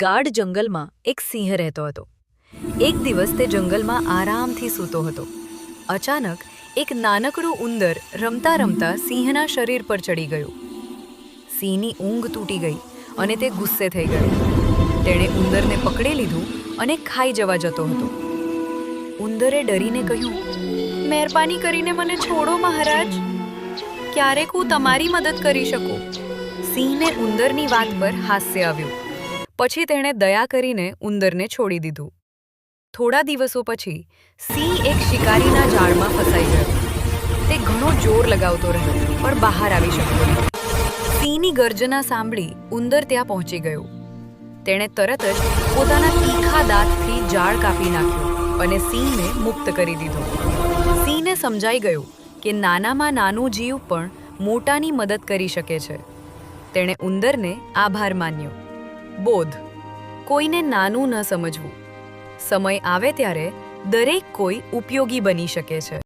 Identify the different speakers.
Speaker 1: ગાઢ જંગલમાં એક સિંહ રહેતો હતો। એક દિવસ તે જંગલમાં આરામથી સૂતો હતો। અચાનક એક નાનકડું ઉંદર રમતા રમતા સિંહના શરીર પર ચડી ગયું। સિંહની ઊંઘ તૂટી ગઈ અને તે ગુસ્સે થઈ ગયો। તેણે ઉંદરને પકડી લીધું અને ખાઈ જવા જતો હતો। ઉંદરે ડરીને કહ્યું, મહેરબાની કરીને મને છોડો મહારાજ, ક્યારેક હું તમારી મદદ કરી શકું। સિંહને ઉંદરની વાત પર હાસ્ય આવ્યું। પછી તેણે દયા કરીને ઉંદરને છોડી દીધું। થોડા દિવસો પછી સિંહ એક શિકારીના જાળમાં ફસાઈ ગયો। તે ઘણો જોર લગાવતો રહ્યો પણ બહાર આવી શકતો નહીં। સિંહની ગર્જના સાંભળી ઉંદર ત્યાં પહોંચી ગયો। તેણે તરત જ પોતાના તીખા દાંતથી જાળ કાપી નાખ્યું અને સિંહને મુક્ત કરી દીધો। સિંહને સમજાઈ ગયું કે નાનામાં નાનું જીવ પણ મોટાની મદદ કરી શકે છે। તેણે ઉંદરને આભાર માન્યો। બોધ: કોઈને નાનું ન સમજવું। સમય આવે ત્યારે દરેક કોઈ ઉપયોગી બની શકે છે।